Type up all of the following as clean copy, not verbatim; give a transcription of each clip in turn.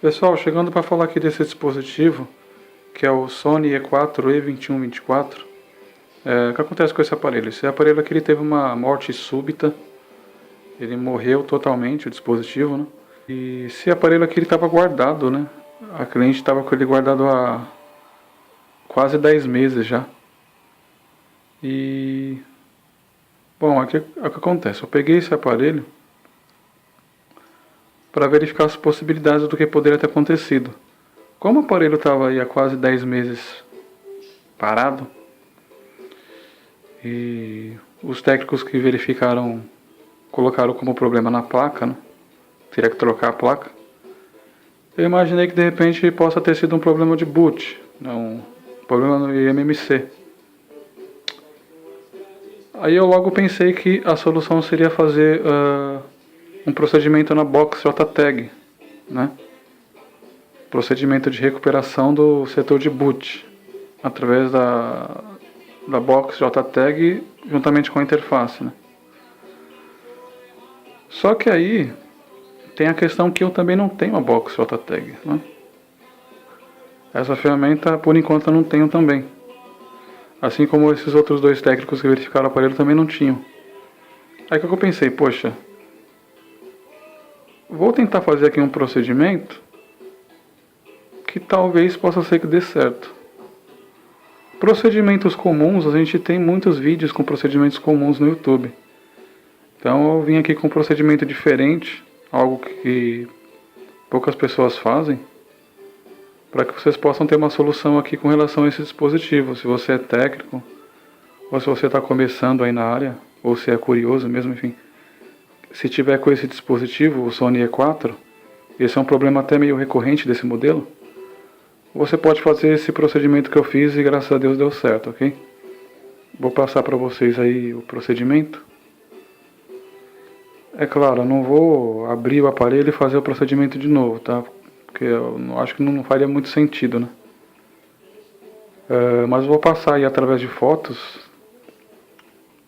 Pessoal, chegando para falar aqui desse dispositivo, que é o Sony E4 E2124. O que acontece com esse aparelho? Esse aparelho aqui ele teve uma morte súbita, ele morreu totalmente, o dispositivo, né? E esse aparelho aqui ele estava guardado, né? A cliente estava com ele guardado há quase 10 meses já. E... bom, o que acontece? Eu peguei esse aparelho para verificar as possibilidades do que poderia ter acontecido. Como o aparelho estava aí há quase 10 meses parado, e os técnicos que verificaram colocaram como problema na placa, né? Teria que trocar a placa. Eu imaginei que de repente possa ter sido um problema de boot, né? Um problema no eMMC. Aí eu logo pensei que a solução seria fazer um procedimento na box JTAG, né? Procedimento de recuperação do setor de boot através da box JTAG juntamente com a interface, né? Só que aí tem a questão que eu também não tenho a box JTAG, né? Essa ferramenta por enquanto eu não tenho também, assim como esses outros dois técnicos que verificaram o aparelho também não tinham. Aí que eu pensei, poxa, vou tentar fazer aqui um procedimento que talvez possa ser que dê certo. Procedimentos comuns, a gente tem muitos vídeos com procedimentos comuns no YouTube. Então eu vim aqui com um procedimento diferente, algo que poucas pessoas fazem, para que vocês possam ter uma solução aqui com relação a esse dispositivo. Se você é técnico, ou se você está começando aí na área, ou se é curioso mesmo, enfim. Se tiver com esse dispositivo, o Sony E4, esse é um problema até meio recorrente desse modelo, você pode fazer esse procedimento que eu fiz e graças a Deus deu certo, ok? Vou passar para vocês aí o procedimento. É claro, eu não vou abrir o aparelho e fazer o procedimento de novo, tá? Porque eu acho que não faria muito sentido, né? Mas eu vou passar aí através de fotos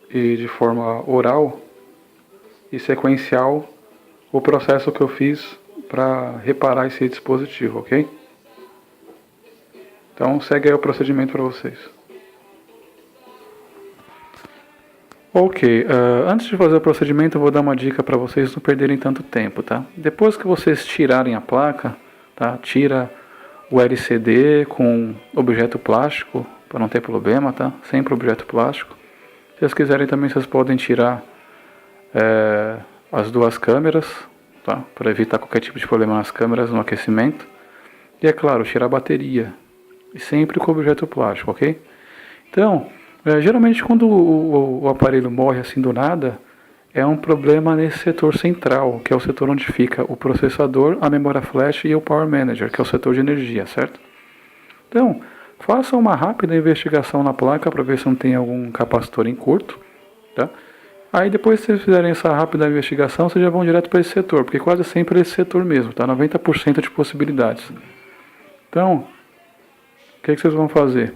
e de forma oral e sequencial o processo que eu fiz para reparar esse dispositivo, ok? Então segue aí o procedimento para vocês. Ok, antes de fazer o procedimento eu vou dar uma dica para vocês não perderem tanto tempo, tá? Depois que vocês tirarem a placa, tá? Tira o LCD com objeto plástico, para não ter problema, tá? Sempre objeto plástico. Se vocês quiserem também vocês podem tirar as duas câmeras, tá? Para evitar qualquer tipo de problema nas câmeras no aquecimento. E é claro, tirar a bateria. E sempre com objeto plástico, ok? Então, geralmente quando o aparelho morre assim do nada, é um problema nesse setor central, que é o setor onde fica o processador, a memória flash e o Power Manager, que é o setor de energia, certo? Então, faça uma rápida investigação na placa para ver se não tem algum capacitor em curto, tá? Aí depois que vocês fizerem essa rápida investigação, vocês já vão direto para esse setor, porque quase sempre é esse setor mesmo, tá? 90% de possibilidades. Então, o que vocês vão fazer?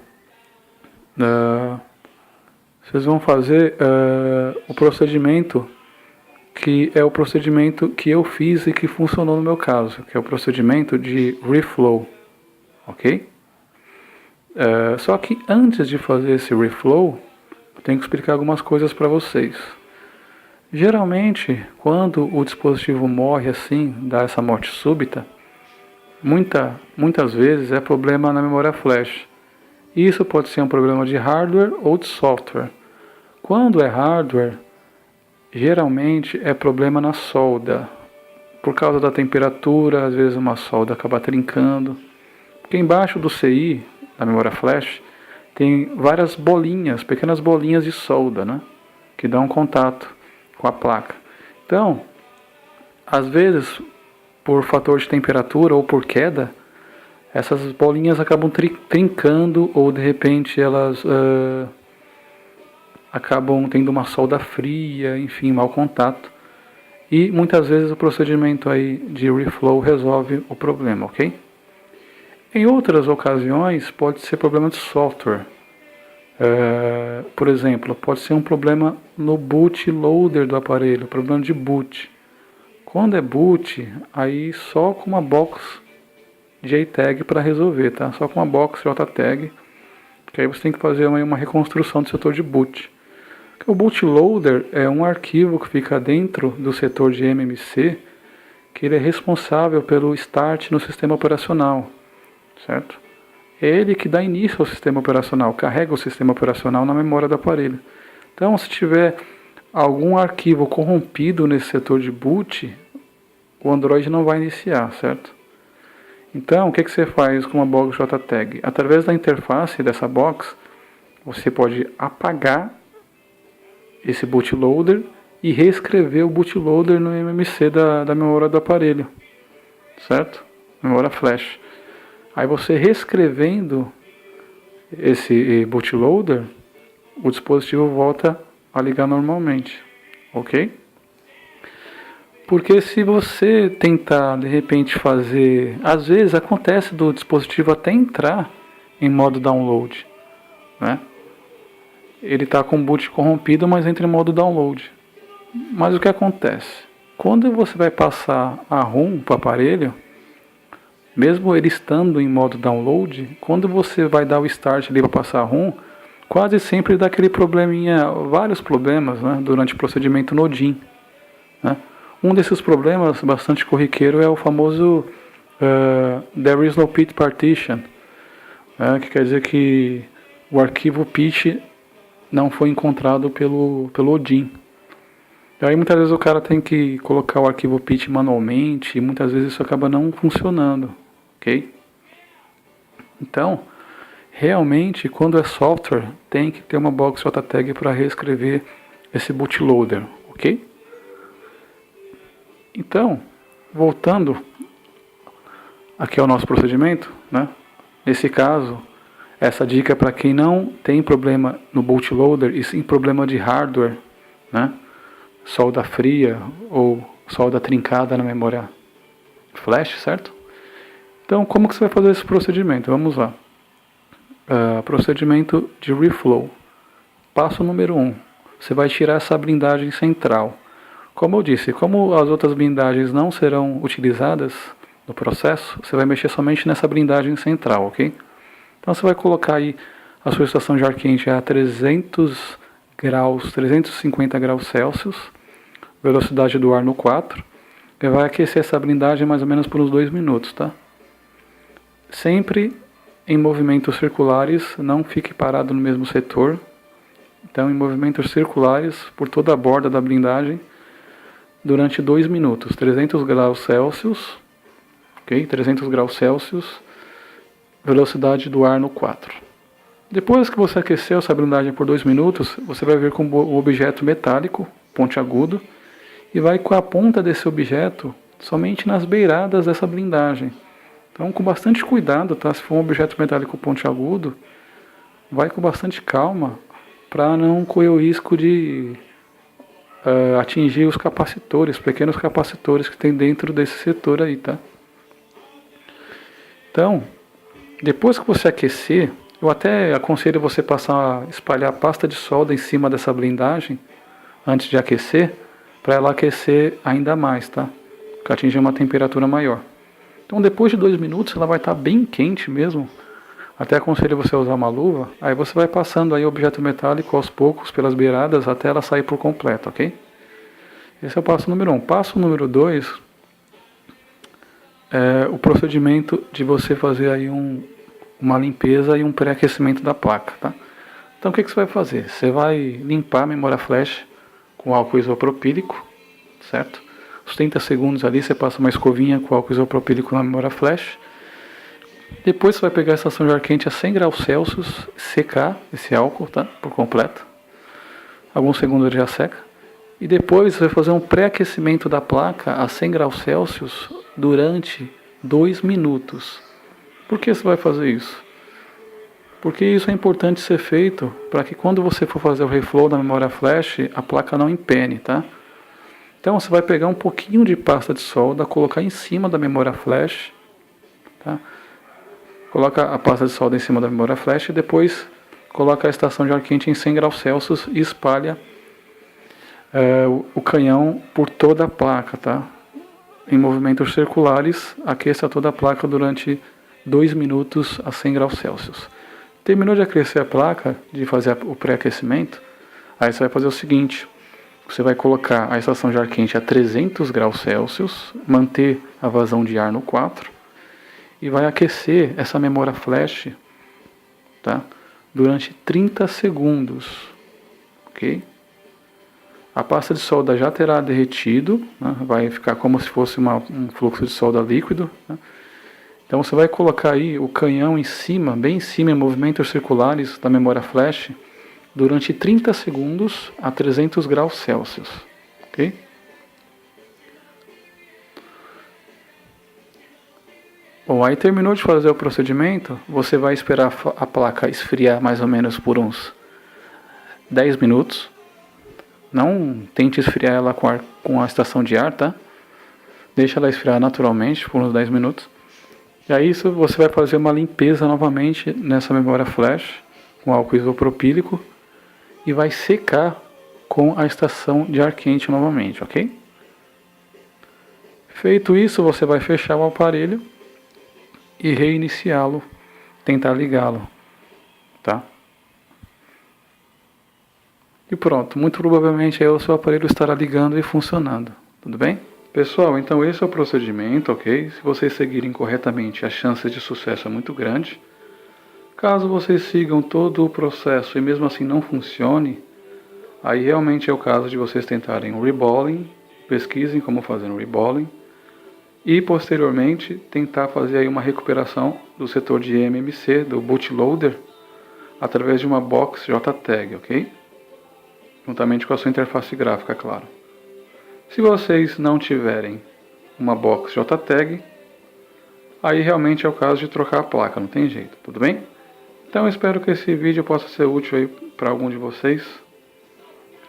Vocês vão fazer o procedimento que é o procedimento que eu fiz e que funcionou no meu caso, que é o procedimento de reflow, ok? Só que antes de fazer esse reflow, eu tenho que explicar algumas coisas para vocês. Geralmente, quando o dispositivo morre assim, dá essa morte súbita, muitas vezes é problema na memória flash. Isso pode ser um problema de hardware ou de software. Quando é hardware, geralmente é problema na solda. Por causa da temperatura, às vezes uma solda acaba trincando. Porque embaixo do CI, da memória flash, tem várias bolinhas, pequenas bolinhas de solda, né? Que dão contato com a placa. Então, às vezes, por fator de temperatura ou por queda, essas bolinhas acabam trincando ou de repente elas acabam tendo uma solda fria, enfim, mau contato. E muitas vezes o procedimento aí de reflow resolve o problema, ok? Em outras ocasiões, pode ser problema de software. Por exemplo, pode ser um problema no bootloader do aparelho, problema de boot. Quando é boot, aí só com uma box JTAG para resolver, tá? Só com uma box JTAG, que aí você tem que fazer uma reconstrução do setor de boot. O bootloader é um arquivo que fica dentro do setor de MMC, que ele é responsável pelo start no sistema operacional, certo? É ele que dá início ao sistema operacional, carrega o sistema operacional na memória do aparelho. Então, se tiver algum arquivo corrompido nesse setor de boot, o Android não vai iniciar, certo? Então, o que você faz com uma box JTAG? Através da interface dessa box, você pode apagar esse bootloader e reescrever o bootloader no MMC da memória do aparelho, certo? Memória flash. Aí você reescrevendo esse bootloader, o dispositivo volta a ligar normalmente, ok? Porque se você tentar de repente fazer, às vezes acontece do dispositivo até entrar em modo download, né? Ele está com o boot corrompido, mas entra em modo download. Mas o que acontece? Quando você vai passar a ROM para o aparelho, mesmo ele estando em modo download, quando você vai dar o start ali para passar a ROM, quase sempre dá aquele probleminha, vários problemas, né, durante o procedimento no DIN, né? Um desses problemas bastante corriqueiro é o famoso There is no PIT partition, que quer dizer que o arquivo PIT não foi encontrado pelo ODIN. E aí muitas vezes o cara tem que colocar o arquivo PIT manualmente e muitas vezes isso acaba não funcionando, ok? Então, realmente, quando é software, tem que ter uma box JTAG para reescrever esse bootloader, ok? Então, voltando aqui ao nosso procedimento, né? Nesse caso, essa dica é para quem não tem problema no bootloader e sim problema de hardware, né? Solda fria ou solda trincada na memória flash, certo? Então, como que você vai fazer esse procedimento? Vamos lá. Procedimento de reflow. Passo número 1. Você vai tirar essa blindagem central. Como eu disse, como as outras blindagens não serão utilizadas no processo, você vai mexer somente nessa blindagem central, ok? Então você vai colocar aí a sua estação de ar quente a 300 graus, 350 graus Celsius, velocidade do ar no 4, e vai aquecer essa blindagem mais ou menos por uns 2 minutos, tá? Sempre em movimentos circulares, não fique parado no mesmo setor. Então, em movimentos circulares por toda a borda da blindagem durante 2 minutos, 300 graus Celsius, ok? 300 graus Celsius, velocidade do ar no 4. Depois que você aqueceu essa blindagem por 2 minutos, você vai vir com um objeto metálico, pontiagudo, e vai com a ponta desse objeto somente nas beiradas dessa blindagem. Então, com bastante cuidado, tá? Se for um objeto metálico pontiagudo, vai com bastante calma para não correr o risco de atingir os capacitores, pequenos capacitores que tem dentro desse setor aí, tá? Então, depois que você aquecer, eu até aconselho você espalhar pasta de solda em cima dessa blindagem antes de aquecer, para ela aquecer ainda mais, tá? Para atingir uma temperatura maior. Então, depois de 2 minutos, ela vai estar bem quente mesmo. Até aconselho você a usar uma luva. Aí você vai passando aí o objeto metálico aos poucos pelas beiradas até ela sair por completo, ok? Esse é o passo número 1. Passo número 2 é o procedimento de você fazer aí uma limpeza e um pré-aquecimento da placa, tá? Então, o que você vai fazer? Você vai limpar a memória flash com álcool isopropílico, certo? Os 30 segundos ali você passa uma escovinha com álcool isopropílico na memória flash. Depois você vai pegar a estação de ar quente a 100 graus Celsius, secar esse álcool, tá? Por completo. Alguns segundos ele já seca. E depois você vai fazer um pré-aquecimento da placa a 100 graus Celsius durante 2 minutos. Por que você vai fazer isso? Porque isso é importante ser feito para que quando você for fazer o reflow da memória flash, a placa não empene, tá? Então você vai pegar um pouquinho de pasta de solda, colocar em cima da memória flash, tá? coloca a pasta de solda em cima da memória flash e depois coloca a estação de ar quente em 100 graus Celsius e espalha o canhão por toda a placa, tá? Em movimentos circulares, aqueça toda a placa durante 2 minutos a 100 graus Celsius. Terminou de aquecer a placa, de fazer o pré-aquecimento, aí você vai fazer o seguinte: você vai colocar a estação de ar quente a 300 graus Celsius, manter a vazão de ar no 4 e vai aquecer essa memória flash, tá? Durante 30 segundos, ok? A pasta de solda já terá derretido, né? Vai ficar como se fosse um fluxo de solda líquido, né? Então você vai colocar aí o canhão em cima, bem em cima, em movimentos circulares da memória flash, durante 30 segundos a 300 graus Celsius, ok? Bom, aí terminou de fazer o procedimento, você vai esperar a placa esfriar mais ou menos por uns 10 minutos. Não tente esfriar ela com a estação de ar, tá? Deixa ela esfriar naturalmente por uns 10 minutos. E aí você vai fazer uma limpeza novamente nessa memória flash com álcool isopropílico e vai secar com a estação de ar quente novamente, ok? Feito isso, você vai fechar o aparelho e reiniciá-lo, tentar ligá-lo, tá? E pronto, muito provavelmente aí o seu aparelho estará ligando e funcionando, tudo bem? Pessoal, então esse é o procedimento, ok? Se vocês seguirem corretamente, a chance de sucesso é muito grande. Caso vocês sigam todo o processo e mesmo assim não funcione, aí realmente é o caso de vocês tentarem o reballing, pesquisem como fazer o reballing, e posteriormente tentar fazer aí uma recuperação do setor de eMMC, do bootloader, através de uma box JTAG, ok? Juntamente com a sua interface gráfica, claro. Se vocês não tiverem uma box JTAG, aí realmente é o caso de trocar a placa, não tem jeito, tudo bem? Então eu espero que esse vídeo possa ser útil aí para algum de vocês.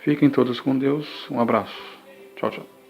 Fiquem todos com Deus, um abraço, tchau, tchau.